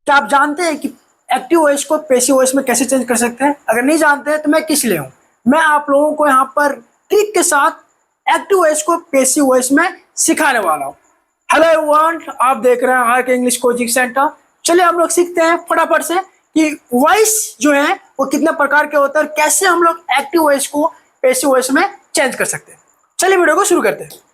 क्या आप जानते हैं कि एक्टिव वॉइस को पैसिव वॉइस में कैसे चेंज कर सकते हैं? अगर नहीं जानते हैं तो मैं किस लिए हूँ, मैं आप लोगों को यहाँ पर ट्रिक के साथ एक्टिव वॉइस को पैसिव वॉइस में सिखाने वाला हूँ। हेलो एवरीवन, आप देख रहे हैं आर इंग्लिश कोचिंग सेंटर। चलिए हम लोग सीखते हैं फटाफट से कि वॉइस जो है वो कितने प्रकार के होते हैं और कैसे हम लोग एक्टिव वॉइस को पैसिव वॉइस में चेंज कर सकते हैं। चलिए वीडियो को शुरू करते हैं।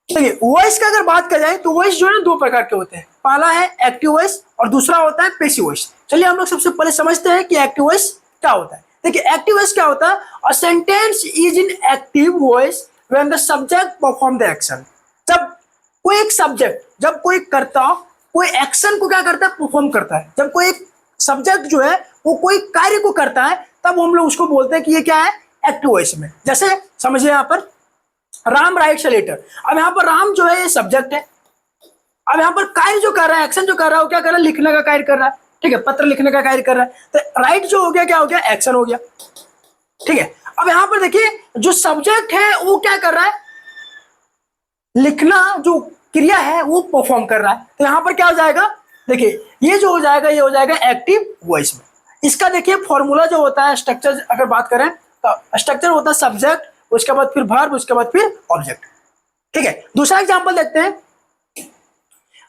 देखिए, वॉइस की अगर बात कर जाए तो वॉइस जो है दो प्रकार के होते हैं। पहला है एक्टिव वॉइस और दूसरा होता है पैसिव वॉइस। चलिए हम लोग सबसे पहले समझते हैं कि एक्टिव वॉइस क्या होता है। देखिए, एक्टिव वॉइस क्या होता है? A sentence is in active voice when the subject perform the action. जब कोई एक सब्जेक्ट, जब कोई कर्ता कोई एक्शन को क्या करता है? परफॉर्म करता है। जब कोई एक सब्जेक्ट जो है वो कोई कार्य को करता है तब हम लोग उसको बोलते हैं कि ये क्या है? एक्टिव वॉइस में। जैसे समझिए यहाँ पर राम राइट्स अ लेटर। अब यहाँ पर राम जो है ये सब्जेक्ट है। अब यहाँ पर कार्य जो कर रहा है, एक्शन जो कर रहा है, वो क्या कर रहा है? लिखने का कार्य कर रहा है। ठीक है, पत्र लिखने का कार्य कर रहा है। तो राइट जो हो गया क्या हो गया? एक्शन हो गया। ठीक है, अब यहाँ पर देखिए जो सब्जेक्ट है वो क्या कर रहा है? लिखना जो क्रिया है वो परफॉर्म कर रहा है। तो यहाँ पर क्या हो जाएगा? देखिए ये जो हो जाएगा ये हो जाएगा एक्टिव वॉइस में। इसका देखिए फॉर्मूला जो होता है, स्ट्रक्चर अगर बात करें तो स्ट्रक्चर होता है सब्जेक्ट, उसके बाद फिर वर्ब, उसके बाद फिर ऑब्जेक्ट। ठीक है, दूसरा एग्जांपल देखते हैं।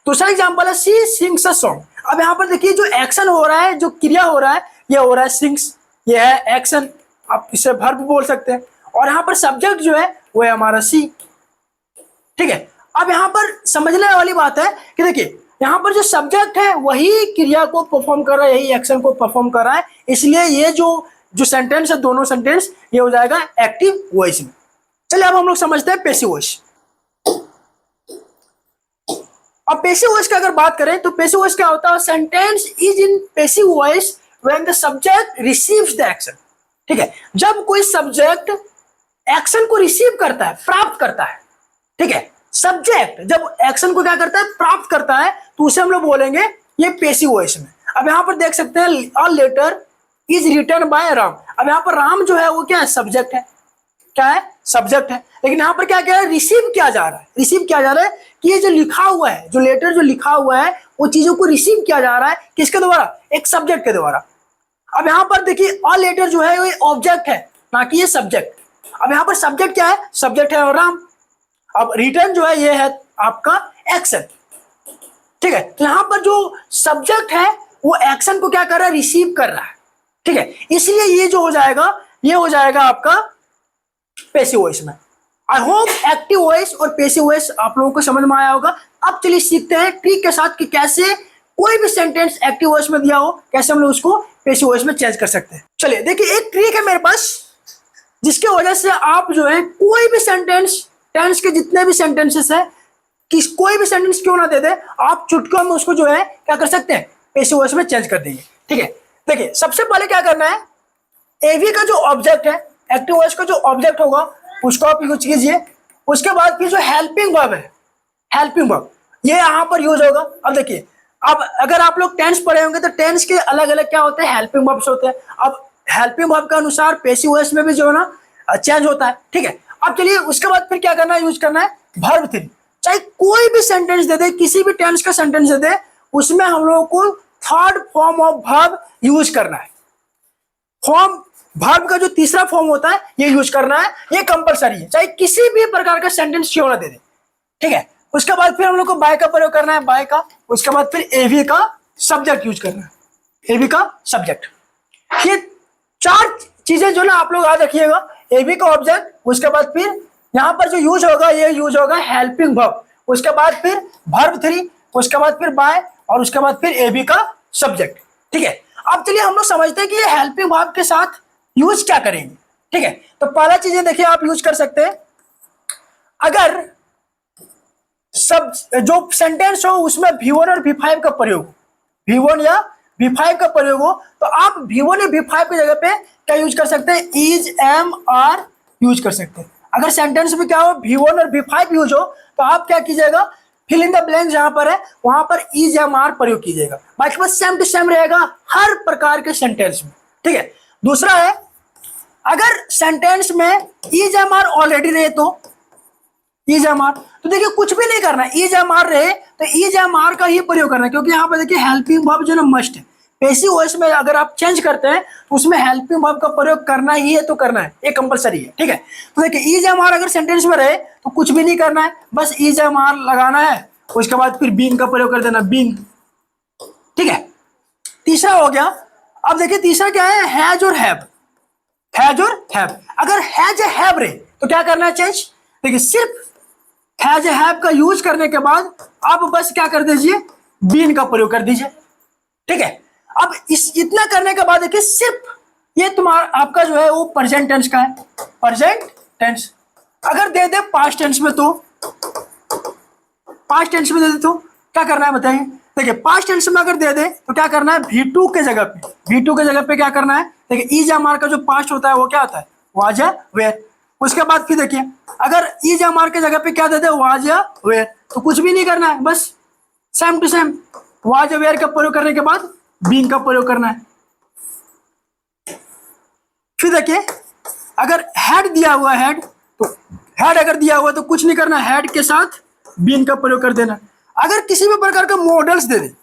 दूसरा एग्जांपल है शी सिंग्स अ सॉन्ग। अब यहाँ पर देखिए जो एक्शन हो रहा है, जो क्रिया हो रहा है, ये हो रहा है सिंग्स, ये है एक्शन, आप इसे वर्ब बोल सकते हैं। और यहाँ पर सब्जेक्ट जो है वो है हमारा शी। ठीक है, अब यहाँ पर समझने वाली बात है कि देखिए यहाँ पर जो सब्जेक्ट है वही क्रिया को परफॉर्म कर रहा है, यही एक्शन को परफॉर्म कर रहा है, इसलिए ये जो सेंटेंस है, दोनों सेंटेंस ये हो जाएगा एक्टिव वॉइस में। चलिए अब हम लोग समझते हैं पैसिव वॉइस। अब पैसिव वॉइस की अगर बात करें तो पैसिव वॉइस क्या होता है? Sentence is in passive voice when the subject receives the action. ठीक है, जब कोई सब्जेक्ट एक्शन को रिसीव करता है, प्राप्त करता है। ठीक है, सब्जेक्ट जब एक्शन को क्या करता है? प्राप्त करता है, तो उसे हम लोग बोलेंगे ये पैसिव वॉइस में। अब यहाँ पर देख सकते हैं a letter is written by Ram. अब यहाँ पर राम जो है वो क्या है? सब्जेक्ट है। क्या है? सब्जेक्ट है। लेकिन यहाँ पर क्या क्या है? रिसीव किया जा रहा है। रिसीव किया जा रहा है कि ये जो लिखा हुआ है, जो लेटर जो लिखा हुआ है, वो चीजों को रिसीव किया जा रहा है किसके द्वारा? एक सब्जेक्ट के द्वारा। अब यहाँ पर देखिए अ लेटर जो है ये ऑब्जेक्ट है, ना कि ये सब्जेक्ट। अब यहाँ पर सब्जेक्ट क्या है? सब्जेक्ट है राम। अब रिटर्न जो है ये है आपका एक्शन। ठीक है, तो यहाँ पर जो सब्जेक्ट है वो एक्शन को क्या कर रहा है? रिसीव कर रहा है। ठीक है, इसलिए ये जो हो जाएगा ये हो जाएगा आपका पैसिव वॉइस में। आई होप एक्टिव वॉइस और पैसिव वॉइस आप लोगों को समझ में आया होगा। अब चलिए सीखते हैं ट्रिक के साथ कि कैसे कोई भी सेंटेंस एक्टिव वॉइस में दिया हो, कैसे हम लोग उसको पैसिव वॉइस में चेंज कर सकते हैं। चलिए देखिए, एक ट्रिक है मेरे पास जिसकी वजह से आप जो है कोई भी सेंटेंस, टेंस के जितने भी सेंटेंसेस है, कि कोई भी सेंटेंस क्यों ना दे दे, आप चुटकियों में उसको जो है क्या कर सकते हैं? पैसिव वॉइस में चेंज कर देंगे। ठीक है, देखिए सबसे पहले क्या करना है, एवी का जो ऑब्जेक्ट है, एक्टिव वॉइस का जो ऑब्जेक्ट होगा उसको आप यूज कीजिए। उसके बाद फिर जो हेल्पिंग वर्ब है, हेल्पिंग वर्ब ये यहाँ पर यूज होगा। अब देखिए, अब अगर आप लोग टेंस पढ़े होंगे तो टेंस के अलग अलग क्या होते हैं? हेल्पिंग वर्ब्स होते हैं। अब हेल्पिंग वर्ब के अनुसार पैसिव वॉइस में भी जो है ना चेंज होता है। ठीक है, अब चलिए उसके बाद फिर क्या करना है? यूज करना है वर्ब 3। चाहे कोई भी सेंटेंस दे दे, किसी भी टेंस का सेंटेंस दे दे, उसमें हम लोगों को third form of verb use करना है। फॉर्म वर्ब का जो तीसरा फॉर्म होता है ये यूज करना है, ये कंपलसरी है, चाहे किसी भी प्रकार का सेंटेंस क्यों ना दे दे। ठीक है, उसके बाद फिर हम लोग को बाय का प्रयोग करना है, बाय का। उसके बाद फिर एवी का सब्जेक्ट यूज करना है, एवी का सब्जेक्ट। ये चार चीजें जो ना आप लोग याद रखिएगा, एवी का ऑब्जेक्ट, उसके बाद फिर यहाँ पर जो यूज होगा ये यूज होगा हेल्पिंग वर्ब, उसके बाद फिर वर्ब 3, उसके बाद फिर बाय, और उसके बाद फिर एवी का सब्जेक्ट। ठीक है, अब चलिए हम लोग समझते हैं कि ये हेल्पिंग वर्ब के साथ यूज क्या करेंगे। ठीक है, तो पहला चीजें देखिए आप यूज कर सकते हैं, अगर सब जो सेंटेंस हो उसमें V1 और V5 का प्रयोग, V1 या V5 का प्रयोग हो, तो आप V1 या V5 की जगह पे क्या यूज कर सकते हैं? इज, एम, आर यूज कर सकते हैं। अगर सेंटेंस में क्या हो V1 और V5 यूज हो तो आप क्या कीजिएगा? फिल इन द ब्लैंक जहां पर है वहां पर इज, एम, आर प्रयोग कीजिएगा। बाकी बस सेम टू सेम रहेगा हर प्रकार के सेंटेंस में। ठीक है, दूसरा है अगर सेंटेंस में इज, एम, आर ऑलरेडी रहे तो इज एम आर। तो देखिए कुछ भी नहीं करना, इज एम आर रहे तो इज एम आर का ही प्रयोग करना है, क्योंकि यहाँ पर देखिए हेल्पिंग वर्ब जो ना मस्ट है, पैसिव वॉइस में अगर आप चेंज करते हैं तो उसमें हेल्पिंग वर्ब का प्रयोग करना ही है, तो करना है, ये कंपलसरी है, ठीक है। तो देखिए इज एम आर अगर सेंटेंस में रहे तो कुछ भी नहीं करना है, बस इज एम आर लगाना है, उसके बाद फिर बीइंग का प्रयोग कर देना, बीइंग, ठीक है। तीसरा हो गया। अब देखिए तीसरा क्या है, हैज और हैव, हैज और हैव। अगर हैज हैव रहे तो क्या करना है, चेंज। देखिए सिर्फ हैज हैव का यूज करने के बाद आप बस क्या कर दीजिए, बीन का प्रयोग कर दीजिए, ठीक है। अब इस इतना करने के बाद देखिए सिर्फ ये तुम्हारा आपका जो है वो प्रेजेंट टेंस का है, प्रेजेंट टेंस। अगर दे दे पास्ट टेंस में तो पास्ट टेंस में दे दे तो क्या करना है बताइए। देखिए पास्ट टेंस में अगर दे दे तो क्या करना है, V2 के जगह पे, V2 के जगह पे क्या करना है। देखिए इज एम आर का जो पास्ट होता है वो क्या होता है, वाज वेयर। उसके बाद फिर देखिए अगर इज एम आर के जगह पे क्या दे दे, वाज वेयर, तो कुछ भी नहीं करना है, बस same to same was were का प्रयोग करने के बाद बीइंग का प्रयोग करना है। फिर देखिए अगर हैड दिया हुआ हैड, तो हैड अगर दिया हुआ तो कुछ नहीं करना, हैड के साथ बीइंग का प्रयोग कर देना। अगर किसी भी प्रकार का मॉडल्स दे दे,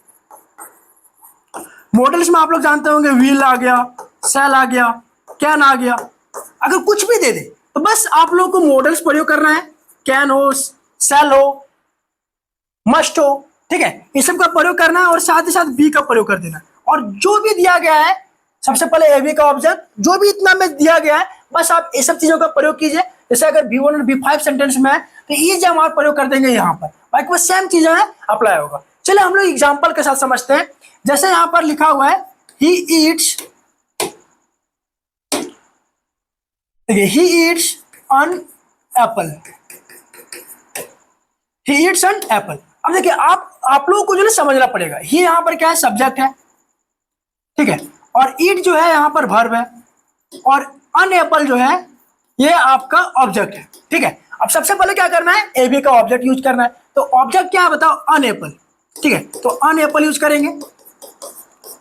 मॉडल्स में आप लोग जानते होंगे विल आ गया, सेल आ गया, कैन आ गया, अगर कुछ भी दे दे तो बस आप लोग को मॉडल्स प्रयोग करना है, कैन हो, सेल हो, मस्ट हो, ठीक है, इस सब का प्रयोग करना है और साथ ही साथ बी का प्रयोग कर देना। और जो भी दिया गया है सबसे पहले एबी का ऑब्जेक्ट, जो भी इतना में दिया गया है बस आप ये सब चीजों का प्रयोग कीजिए। जैसे अगर B1 और B5 सेंटेंस में है तो इज एम आर प्रयोग कर देंगे यहाँ पर, बाकी वो सेम चीजें हैं, अप्लाई होगा। चलिए हम लोग एग्जाम्पल के साथ समझते हैं। जैसे यहाँ पर लिखा हुआ है ही ईट्स, देखिए he eats an apple, he eats an apple. अब देखिए आप लोगों को जो है समझना पड़ेगा, ही यहाँ पर क्या है, सब्जेक्ट है, ठीक है, और ईट जो है यहाँ पर वर्ब है, और अन एप्पल जो है ये आपका ऑब्जेक्ट है, ठीक है। अब सबसे पहले क्या करना है, एबी का ऑब्जेक्ट यूज करना है। तो ऑब्जेक्ट क्या है बताओ, अन एप्पल, ठीक है, तो अन एप्पल यूज करेंगे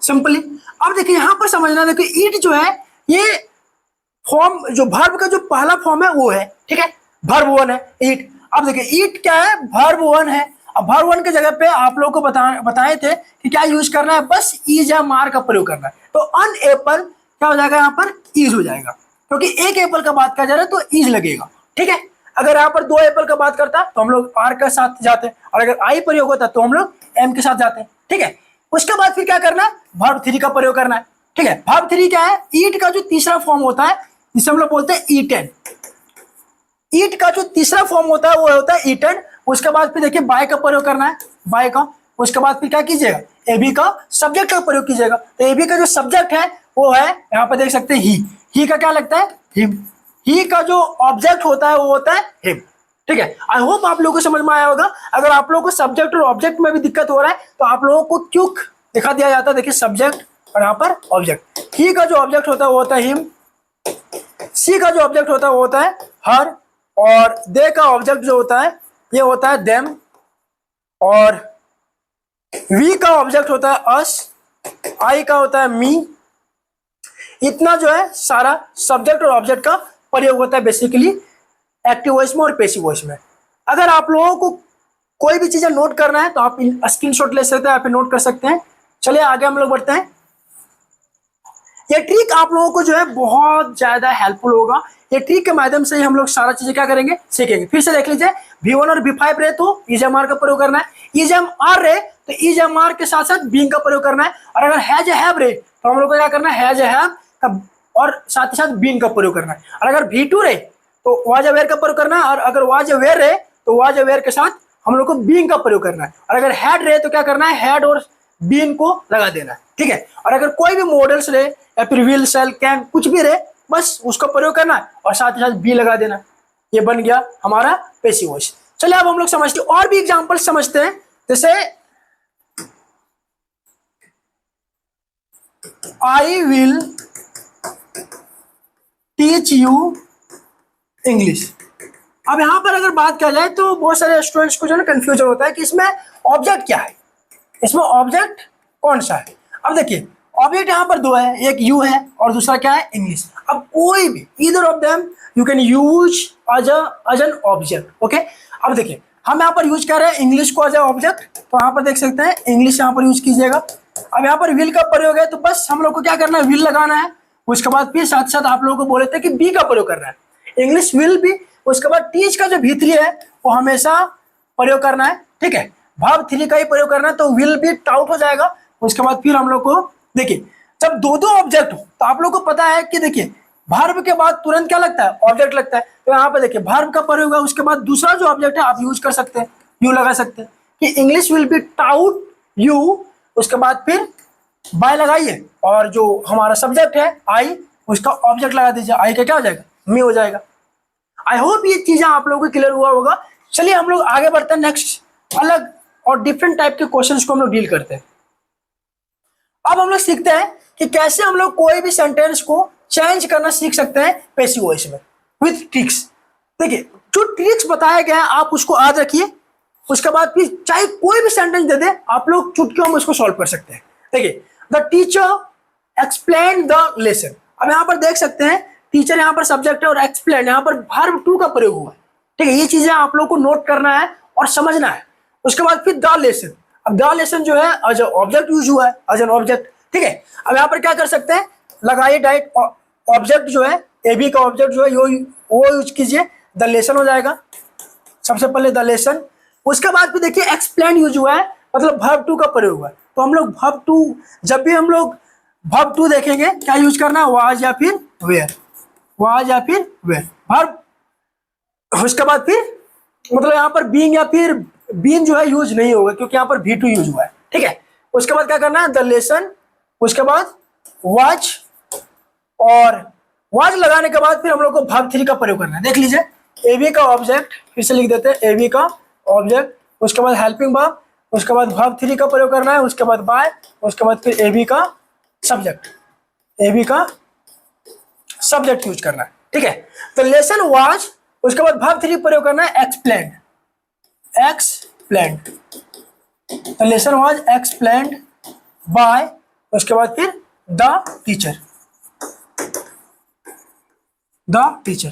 सिंपली। अब देखिए यहाँ पर समझना, देखिए ईट जो है ये फॉर्म, जो वर्ब का जो पहला फॉर्म है वो है, ठीक है, वर्ब वन है ईट। अब देखिए ईट क्या है, वर्ब वन है। अब वर्ब वन के जगह पे आप लोगों को बताए थे कि क्या यूज करना है, बस इज या मार का प्रयोग करना है। तो अन एप्पल क्या हो जाएगा, यहाँ पर इज हो जाएगा, क्योंकि एक एप्पल का बात किया जा रहा है तो इज लगेगा, ठीक है। अगर यहाँ पर दो एप्पल का बात करता तो हम लोग आर के साथ जाते, और अगर आई प्रयोग होता तो हम लोग एम के साथ जाते, ठीक है। उसके बाद फिर क्या करना है, वर्ब थ्री का प्रयोग करना है, ठीक है। वर्ब थ्री क्या है, ईट का जो तीसरा फॉर्म होता है जिसे हम लोग बोलते हैं ईटन, ईट का जो तीसरा फॉर्म होता है वो होता है ईटन। उसके बाद फिर देखिए बाय का प्रयोग करना है, बाय का। उसके बाद फिर क्या कीजिएगा, एबी का सब्जेक्ट का प्रयोग कीजिएगा। तो एबी का जो सब्जेक्ट है वो है, यहाँ पर देख सकते हैं ही का क्या लगता है, हिम। ही का जो ऑब्जेक्ट होता है वो होता है हिम, ठीक है। आई होप आप लोगों को समझ में आया होगा। अगर आप लोगों को सब्जेक्ट और ऑब्जेक्ट में भी दिक्कत हो रहा है तो आप लोगों को क्यों दिखा दिया जाता है, देखिए सब्जेक्ट और यहाँ पर ऑब्जेक्ट। ही का जो ऑब्जेक्ट होता है वो होता है हिम, सी का जो ऑब्जेक्ट होता है वो होता है हर, और दे का ऑब्जेक्ट जो होता है ये होता है देम, और वी का ऑब्जेक्ट होता है अस, आई का होता है मी। इतना जो है सारा सब्जेक्ट और ऑब्जेक्ट का प्रयोग होता है बेसिकली एक्टिव वॉइस में और पैसिव वॉइस में। अगर आप लोगों को कोई भी चीजें नोट करना है तो आप स्क्रीनशॉट ले सकते हैं, आप नोट कर सकते हैं। चलिए आगे हम लोग बढ़ते हैं। ये ट्रिक आप लोगों को जो है बहुत ज्यादा हेल्पफुल होगा। ये ट्रिक के माध्यम से ही हम लोग सारा चीजें क्या करेंगे, सीखेंगे। फिर से देख लीजिए, V1 और V5 रहे तो इज एम आर का प्रयोग करना है, इज एम आर रहे तो इज एम आर के साथ साथ बीइंग का प्रयोग करना है, और अगर हैज हैव रहे तो हम लोग को क्या करना है, हैज हैव का और साथ ही साथ बीइंग का प्रयोग करना है। और अगर V2 रहे तो वाज अवेयर का प्रयोग करना है, और अगर वाज अवेयर रहे तो वाज अवेयर के साथ हम लोग को बीइंग का प्रयोग करना है। और अगर हैड रहे तो क्या करना है, हैड और बीइंग को लगा देना है, ठीक है। और अगर कोई भी मॉडल्स रहे या फिर विल, सेल, कैन, कुछ भी रहे बस उसका प्रयोग करना है और साथ ही साथ बी लगा देना। ये बन गया हमारा पैसिव वॉइस। चलिए अब हम लोग समझते हैं और भी एग्जांपल समझते हैं। जैसे I will teach you English. अब यहां पर अगर बात किया जाए तो बहुत सारे स्टूडेंट्स को जो है कंफ्यूजन होता है कि इसमें ऑब्जेक्ट क्या है, इसमें ऑब्जेक्ट कौन सा है। अब देखिए ऑब्जेक्ट यहाँ पर दो है, एक यू है और दूसरा क्या है, इंग्लिश। अब कोई भी either of them you can use as an object, okay. अब देखिए हम यहाँ पर यूज कर रहे हैं इंग्लिश को एज ए ऑब्जेक्ट, तो यहाँ पर देख सकते हैं इंग्लिश यहाँ पर यूज कीजिएगा। अब यहाँ पर विल का प्रयोग है, तो बस हम लोग को क्या करना है, विल लगाना है। उसके बाद फिर साथ साथ आप लोगों को बोले थे कि बी का प्रयोग करना है, इंग्लिश विल बी। उसके बाद टीच का जो भीतरी है वो हमेशा प्रयोग करना है, ठीक है, वर्ब 3 का ही प्रयोग करना है, तो विल बी टाउट हो जाएगा। उसके बाद फिर हम लोग को देखिए जब दो दो ऑब्जेक्ट हो तो आप लोग को पता है कि देखिए वर्ब के बाद तुरंत क्या लगता है, ऑब्जेक्ट लगता है। तो यहाँ पे देखिए वर्ब का प्रयोग है, उसके बाद दूसरा जो ऑब्जेक्ट है आप यूज कर सकते हैं, यू लगा सकते हैं कि English will be taut you. उसके बाद फिर बाय लगाइए और जो हमारा सब्जेक्ट है आई, उसका ऑब्जेक्ट लगा दीजिए, आई का क्या हो जाएगा, मी हो जाएगा। आई होप ये चीजें आप लोगों को क्लियर हुआ होगा। चलिए हम लोग आगे बढ़ते हैं, नेक्स्ट अलग और डिफरेंट टाइप के क्वेश्चंस को हम लोग डील करते हैं। अब हम लोग सीखते हैं कि कैसे हम लोग कोई भी सेंटेंस को चेंज करना सीख सकते हैं पैसिव वॉइस में विथ ट्रिक्स। देखिए जो ट्रिक्स बताया गया है आप उसको याद रखिए, उसके बाद फिर चाहे कोई भी सेंटेंस दे दे आप लोग चुटकियों में उसको सॉल्व कर सकते हैं। देखिए the teacher explain the lesson. अब यहाँ पर देख सकते हैं टीचर यहाँ पर सब्जेक्ट है और एक्सप्लेन यहाँ पर वर्ब टू का प्रयोग हुआ है, ठीक है। ये चीजें आप लोग को नोट करना है और समझना है। उसके बाद फिर द लेसन, अब द लेसन जो है एज ऑब्जेक्ट यूज हुआ है, एज एन ऑब्जेक्ट, ठीक है। अब यहाँ पर क्या कर सकते हैं, लगाइए डायरेक्ट ऑब्जेक्ट जो है एबी का ऑब्जेक्ट जो है वो यूज कीजिए, द लेसन हो जाएगा सबसे पहले द लेसन। उसके बाद फिर देखिए एक्सप्लेन यूज हुआ है, मतलब वर्ब टू का प्रयोग हुआ है। तो हम लोग वर्ब टू, जब भी हम लोग वर्ब टू देखेंगे क्या यूज करना है, वाज या फिर वेयर, वाज या फिर वेयर वर्ब। उसके बाद फिर मतलब यहाँ पर बीइंग या फिर बीन जो है यूज नहीं होगा क्योंकि यहाँ पर भी टू यूज हुआ है, ठीक है। उसके बाद क्या करना है, द लेसन, उसके बाद वाच, और वाच लगाने के बाद फिर हम लोग को वर्ब 3 का प्रयोग करना है। देख लीजिए एबी का ऑब्जेक्ट, फिर से लिख देते हैं एबी का ऑब्जेक्ट, उसके बाद हेल्पिंग वर्ब, उसके बाद वर्ब 3 का प्रयोग करना है, उसके बाद बाय, उसके बाद फिर एबी का सब्जेक्ट, एबी का सब्जेक्ट यूज करना है, ठीक है। तो लेसन वाच, उसके बाद वर्ब 3 प्रयोग करना है एक्सप्लेन्ड, एक्सप्लेन्ड, तो लेसन वाज एक्सप्लेन्ड बाय, उसके बाद फिर द टीचर, द टीचर।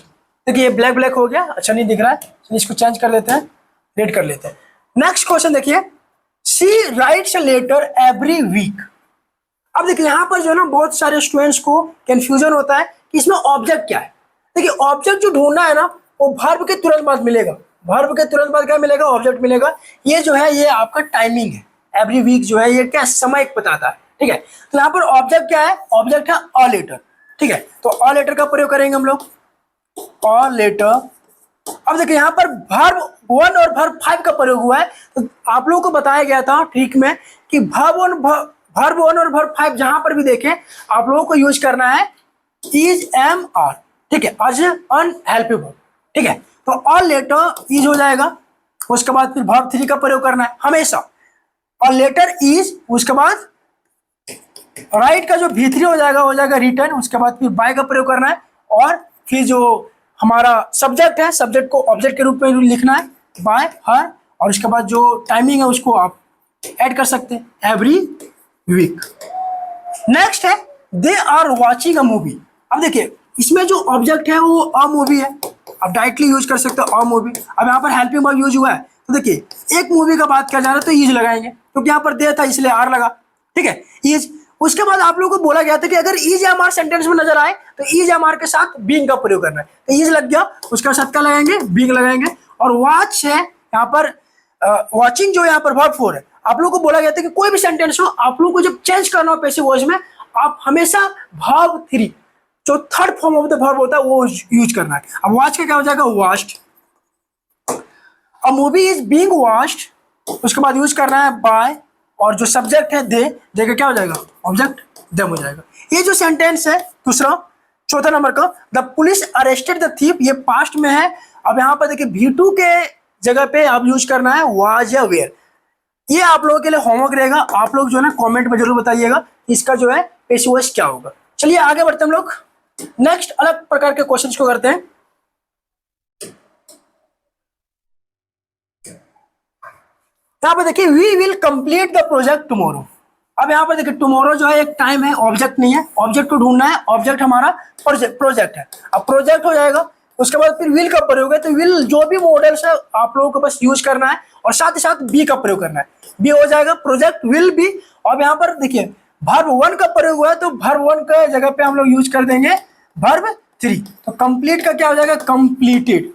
देखिए ये ब्लैक ब्लैक हो गया, अच्छा नहीं दिख रहा है, तो इसको चेंज कर लेते हैं, रेड कर लेते हैं। नेक्स्ट क्वेश्चन देखिए, she writes a letter every week. अब देखिए यहाँ पर जो है ना बहुत सारे स्टूडेंट्स को कंफ्यूजन होता है कि इसमें ऑब्जेक्ट क्या है। देखिए ऑब्जेक्ट जो ढूंढना है ना वो वर्ब के तुरंत बाद मिलेगा, वर्ब के तुरंत बाद क्या मिलेगा, ऑब्जेक्ट मिलेगा। ये जो है ये आपका टाइमिंग है, एवरी वीक जो है ये क्या समय एक बताता है, ठीक है। तो यहाँ पर ऑब्जेक्ट क्या है, ऑब्जेक्ट है अ लेटर, ठीक है। तो अ लेटर का प्रयोग करेंगे हम लोग, अ लेटर। अब देखिए यहाँ पर वर्ब 1 और वर्ब 5 का प्रयोग हुआ है, तो आप लोगों को बताया गया था ठीक में कि वर्ब 1 और वर्ब 5 जहां पर भी देखें आप लोगों को यूज करना है इज एम आर, ठीक है, एज एन हेल्पिंग वर्ब, ठीक है। तो अ लेटर इज हो जाएगा, उसके बाद फिर वर्ब 3 का प्रयोग करना है हमेशा, अ लेटर इज, उसके बाद राइट का जो V3 हो जाएगा रिटर्न, उसके बाद फिर बाय का प्रयोग करना है, और फिर जो हमारा सब्जेक्ट है सब्जेक्ट को ऑब्जेक्ट के रूप में लिखना है बाय हर, और उसके बाद जो टाइमिंग है उसको आप ऐड कर सकते हैं एवरी वीक। नेक्स्ट है they are watching a movie. अब देखिए इसमें जो ऑब्जेक्ट है वो अ मूवी है, आप डायरेक्टली यूज कर सकते हो अ मूवी। अब यहाँ पर हेल्पिंग वर्ब यूज हुआ है, तो देखिए एक मूवी का बात किया जा रहा है तो ईज लगाएंगे क्योंकि यहाँ पर दे था इसलिए आर लगा, ठीक है, ईज। उसके बाद आप लोगों को बोला गया था कि अगर ईज एम आर सेंटेंस में नजर आए तो ईज एम आर के साथ बीइंग का प्रयोग करना है, तो ईज लग गया, उसका साथ क्या लगाएंगे, बीइंग लगाएंगे। और वॉच है यहाँ पर, वॉचिंग जो यहाँ पर वर्ब 4 है। आप लोगों को बोला गया था कि कोई भी सेंटेंस हो आप लोगों को जब चेंज करना हो पैसिव वॉइस में आप हमेशा वर्ब 3 जो third form of the verb होता है वो यूज करना है। अब वॉच का क्या हो जाएगा, watched. A movie is being watched, उसके बाद यूज करना है बाय, और जो सब्जेक्ट है दे का क्या हो जाएगा, ऑब्जेक्ट देम हो जाएगा। ये जो सेंटेंस है दूसरा चौथा नंबर का, the police arrested the thief, ये पास्ट में है। अब यहाँ पर देखिए V2 के जगह पे आप यूज करना है वाज या वेयर। ये आप लोगों के लिए होमवर्क रहेगा, आप लोग जो है ना कमेंट में जरूर बताइएगा इसका जो है पैसिव वॉइस क्या होगा। चलिए आगे बढ़ते हैं हम लोग, नेक्स्ट अलग प्रकार के क्वेश्चंस को करते हैं। यहाँ पर देखिए we will complete the project tomorrow. अब यहाँ पर देखिए टुमारो जो है एक टाइम है, ऑब्जेक्ट नहीं है, ऑब्जेक्ट को ढूंढना है, ऑब्जेक्ट हमारा प्रोजेक्ट है। अब प्रोजेक्ट हो जाएगा, उसके बाद फिर विल का प्रयोग है, तो विल जो भी मॉडल्स है आप लोगों को बस यूज करना है, और साथ ही साथ बी का प्रयोग करना है, बी हो जाएगा प्रोजेक्ट विल बी। अब यहाँ पर देखिए वर्ब 1 का प्रयोग हुआ है, तो वर्ब 1 का जगह पे हम लोग यूज कर देंगे वर्ब 3, तो कंप्लीट का क्या हो जाएगा कंप्लीटेड।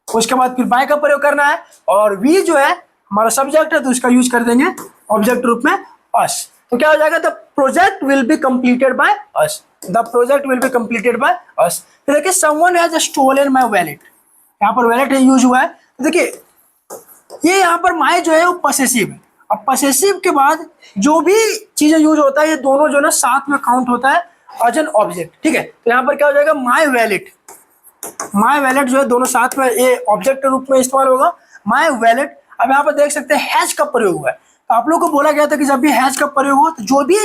उसके बाद फिर बाय का प्रयोग करना है, और वी जो है हमारा सब्जेक्ट है तो उसका यूज कर देंगे ऑब्जेक्ट रूप में अस, तो क्या हो जाएगा the project will be completed by us, the project will be completed by us. फिर देखिए someone has stolen my wallet, यहाँ पर वैलेट यूज हुआ है, तो देखिए ये यहाँ पर माय जो है वो पसेसिव है। अब पसेसिव के बाद जो भी चीजें यूज होता है ये दोनों जो ना साथ में काउंट होता है एज एन ऑब्जेक्ट, ठीक है। तो यहाँ पर क्या हो जाएगा माय वैलेट, माय वैलेट जो है दोनों साथ में ये ऑब्जेक्ट के रूप में इस्तेमाल होगा माय वैलेट। अब यहाँ पर देख सकते हैं हैज का प्रयोग हुआ है, तो आप लोगों को बोला गया था कि जब भी हैज का प्रयोग हो तो जो भी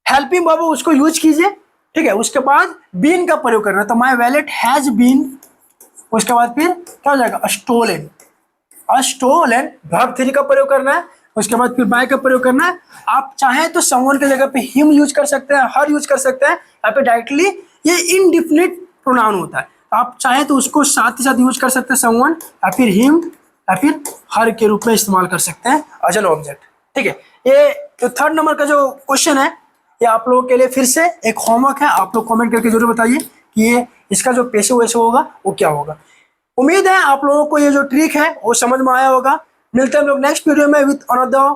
हेल्पिंग वर्ब हो उसको यूज कीजिए, ठीक है। उसके बाद बीन का प्रयोग करना है, तो माय वैलेट हैज बीन, उसके बाद फिर क्या हो जाएगा स्टोलन, स्टोलन वर्ब 3 का प्रयोग करना है, उसके बाद फिर बाय का प्रयोग करना है। आप चाहें तो समवन के जगह पे हिम यूज कर सकते हैं, हर यूज कर सकते हैं, यहाँ पे डायरेक्टली ये इनडिफिनिट प्रोनाउन होता है, आप चाहें तो उसको साथ ही साथ यूज कर सकते हैं समवन, या फिर हिम या फिर हर के रूप में इस्तेमाल कर सकते हैं एज एन ऑब्जेक्ट, ठीक है। ये जो 3rd नंबर का जो क्वेश्चन है ये आप लोगों के लिए फिर से एक होमवर्क है, आप लोग कमेंट करके जरूर बताइए कि ये इसका जो पैसिव वॉइस होगा वो क्या होगा। उम्मीद है आप लोगों को ये जो ट्रिक है वो समझ में आया होगा। मिलते हैं हम लोग नेक्स्ट वीडियो में विद अनदर